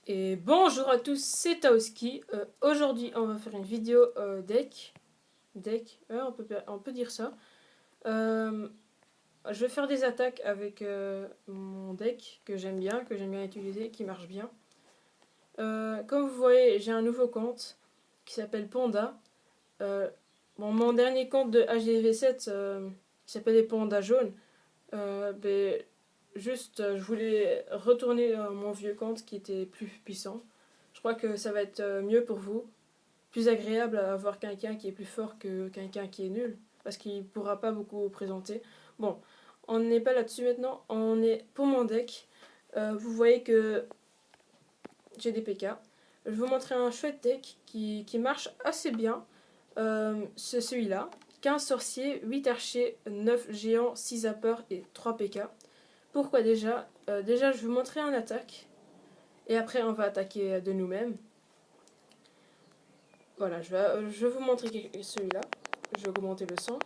Et bonjour à tous, c'est Taoski. Aujourd'hui, on va faire une vidéo deck. Ouais, on peut dire ça. Euh, je vais faire des attaques avec mon deck que j'aime bien utiliser, qui marche bien. Comme vous voyez, j'ai un nouveau compte qui s'appelle Panda. Euh, mon dernier compte de HDV7 qui s'appelait Panda Jaune. Ben, je voulais retourner mon vieux compte qui était plus puissant. Je crois que ça va être mieux pour vous, plus agréable à avoir quelqu'un qui est plus fort que quelqu'un qui est nul, parce qu'il ne pourra pas beaucoup présenter. Bon, on n'est pas là-dessus maintenant, on est pour mon deck. Vous voyez que j'ai des PK. Je vais vous montrer un chouette deck qui marche assez bien. C'est celui-là. 15 sorciers, 8 archers, 9 géants, 6 zappers et 3 PK. Pourquoi déjà Déjà, je vais vous montrer un attaque. Et après, on va attaquer de nous-mêmes. Voilà, je vais vous montrer celui-là. Je vais augmenter le sang.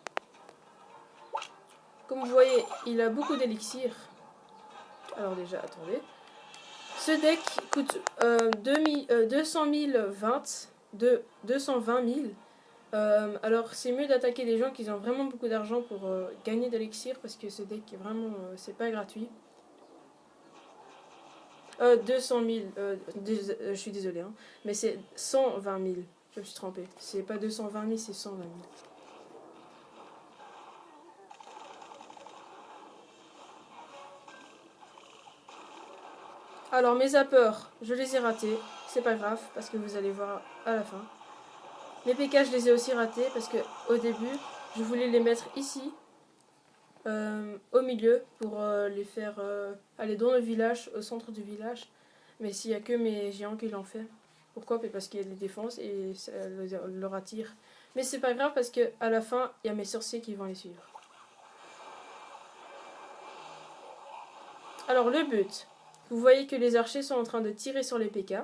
Comme vous voyez, il a beaucoup d'élixir. Alors déjà, attendez. Ce deck coûte 200 020. 220 000. Alors c'est mieux d'attaquer des gens qui ont vraiment beaucoup d'argent pour gagner d'élixir. Parce que ce deck est vraiment... c'est pas gratuit. 200 000. Je suis désolée. Hein, mais c'est 120 000. Je me suis trompée. C'est pas 220 000, c'est 120 000. Alors mes zappers, je les ai ratés. C'est pas grave parce que vous allez voir à la fin. Mes PK, je les ai aussi ratés parce que au début, je voulais les mettre ici, au milieu, pour les faire aller dans le village, au centre du village. Mais s'il n'y a que mes géants qui l'ont fait. Pourquoi? Parce qu'il y a des défenses et ça leur attire. Mais c'est pas grave parce que à la fin, il y a mes sorciers qui vont les suivre. Alors le but, vous voyez que les archers sont en train de tirer sur les PK.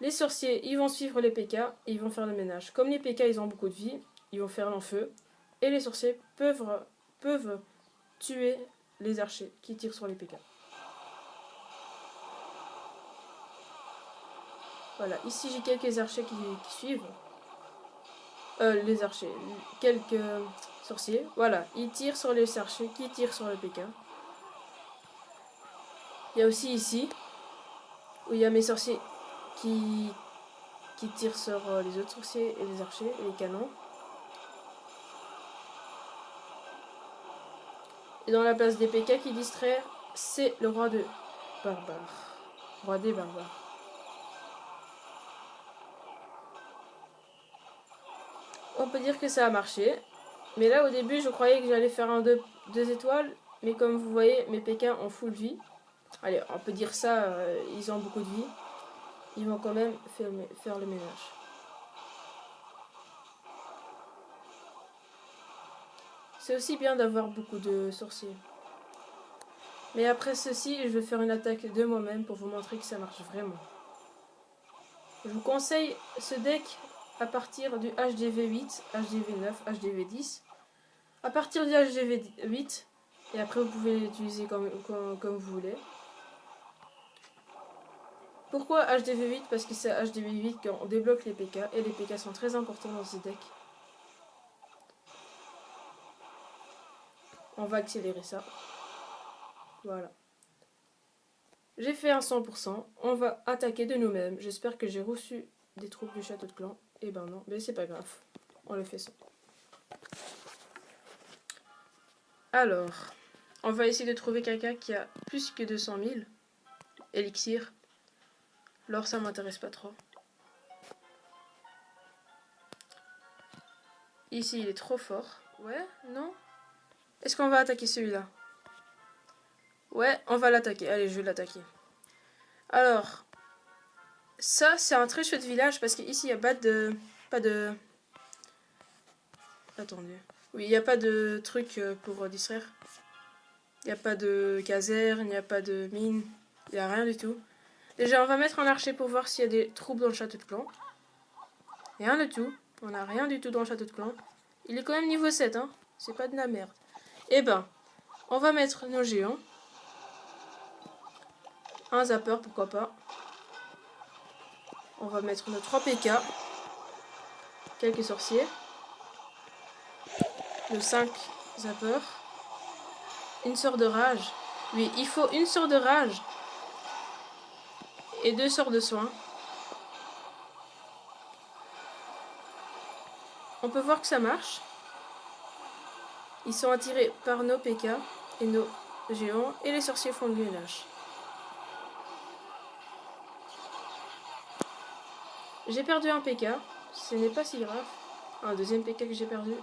Les sorciers, ils vont suivre les PK et ils vont faire le ménage. Comme les PK, ils ont beaucoup de vie, ils vont faire l'enfeu. Et les sorciers peuvent tuer les archers qui tirent sur les PK. Voilà, ici j'ai quelques archers qui suivent. Les archers, quelques sorciers. Voilà, ils tirent sur les archers qui tirent sur les PK. Il y a aussi ici, où il y a mes sorciers qui tirent sur les autres sorciers et les archers et les canons. Et dans la place des PK qui distraient, c'est le roi de barbares. Roi des barbares. On peut dire que ça a marché. Mais là, au début, je croyais que j'allais faire un 2 étoiles. Mais comme vous voyez, mes PK ont full vie. Allez, on peut dire ça, ils ont beaucoup de vie. Ils vont quand même faire le ménage. C'est aussi bien d'avoir beaucoup de sorciers. Mais après ceci, je vais faire une attaque de moi-même pour vous montrer que ça marche vraiment. Je vous conseille ce deck à partir du HDV8, HDV9, HDV10. À partir du HDV8, et après vous pouvez l'utiliser comme vous voulez. Pourquoi HDV8? Parce que c'est HDV8 qu'on débloque les PK, et les PK sont très importants dans ce deck. On va accélérer ça. Voilà. J'ai fait un 100%. On va attaquer de nous-mêmes. J'espère que j'ai reçu des troupes du château de clan. Eh ben non, mais c'est pas grave. On le fait sans. Alors, on va essayer de trouver quelqu'un qui a plus que 200 000 élixir. L'or, ça m'intéresse pas trop. Ici, il est trop fort. Ouais, non? Est-ce qu'on va attaquer celui-là? Ouais, on va l'attaquer. Allez, je vais l'attaquer. Alors, ça, c'est un très chouette village parce qu'ici, il n'y a pas de... Attendez. Oui, il n'y a pas de truc pour distraire. Il n'y a pas de caserne, il n'y a pas de mine. Il n'y a rien du tout. Déjà, on va mettre un archer pour voir s'il y a des troupes dans le château de clan. Rien du tout. On n'a rien du tout dans le château de clan. Il est quand même niveau 7, hein. C'est pas de la merde. Eh ben, on va mettre nos géants. Un zapper, pourquoi pas. on va mettre nos 3 PK. Quelques sorciers. Nos 5 zappeurs. Une sorte de rage. Oui, il faut une sorte de rage. Et 2 sorts de soins. On peut voir que ça marche. Ils sont attirés par nos PK et nos géants. Et les sorciers font le ménage. J'ai perdu un PK. Ce n'est pas si grave. Un deuxième PK que j'ai perdu.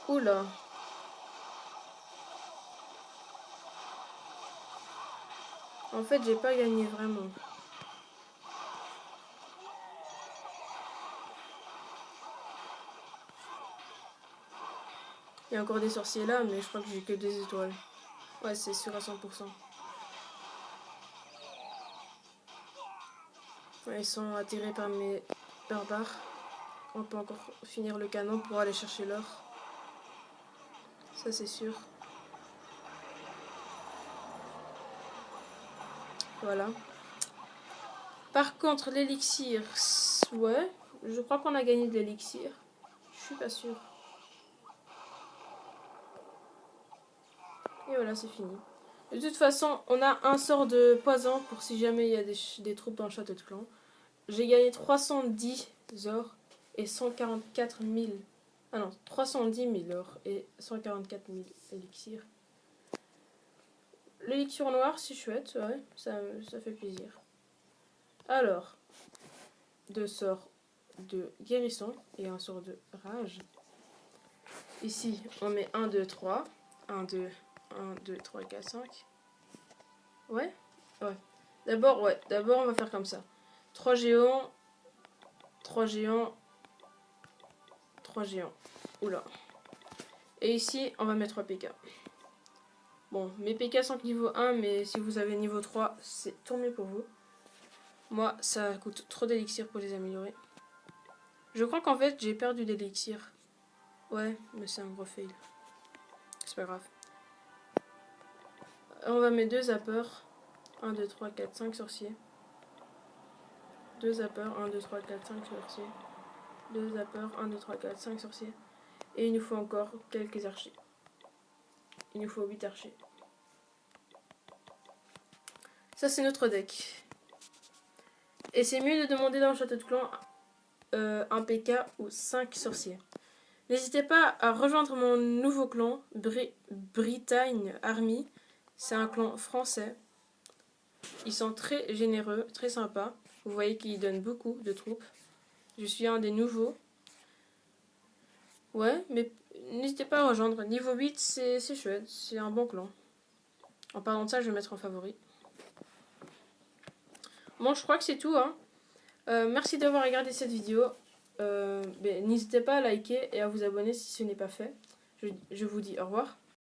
Oula. En fait, j'ai pas gagné vraiment. Il y a encore des sorciers là, mais je crois que j'ai que des étoiles. Ouais, c'est sûr à 100%. Ouais, ils sont attirés par mes barbares. On peut encore finir le canon pour aller chercher l'or. Ça, c'est sûr. Voilà. Par contre, l'élixir, ouais, je crois qu'on a gagné de l'élixir. Je suis pas sûre. Et voilà, c'est fini. De toute façon, on a un sort de poison pour si jamais il y a des troupes dans le château de clan. J'ai gagné 310 or et 144 000. Ah non, 310 000 or et 144 000 élixirs. L'élixir noir, c'est chouette, ouais, ça fait plaisir. Alors, 2 sorts de guérison et un sort de rage. Ici, on met 1, 2, 3. 1, 2, 1, 2, 3, 4, 5. Ouais. D'abord, on va faire comme ça. 3 géants, 3 géants, 3 géants. Oula. Et ici, on va mettre 3 PK. Bon, mes PK sont niveau 1, mais si vous avez niveau 3, c'est tant mieux pour vous. Moi, ça coûte trop d'élixir pour les améliorer. Je crois qu'en fait, j'ai perdu d'élixir. Ouais, mais c'est un gros fail. C'est pas grave. On va mettre 2 zappers. 1, 2, 3, 4, 5 sorciers. 2 zappers. 1, 2, 3, 4, 5 sorciers. 2 zappers. 1, 2, 3, 4, 5 sorciers. Et il nous faut encore quelques archers. Il nous faut 8 archers. Ça, c'est notre deck. Et c'est mieux de demander dans le château de clan un PK ou 5 sorciers. N'hésitez pas à rejoindre mon nouveau clan, Bretagne Army. C'est un clan français. Ils sont très généreux, très sympas. Vous voyez qu'ils donnent beaucoup de troupes. Je suis un des nouveaux. Ouais, mais n'hésitez pas à rejoindre. Niveau 8, c'est chouette. C'est un bon clan. En parlant de ça, je vais mettre en favori. Bon, je crois que c'est tout. Hein. Merci d'avoir regardé cette vidéo. N'hésitez pas à liker et à vous abonner si ce n'est pas fait. Je vous dis au revoir.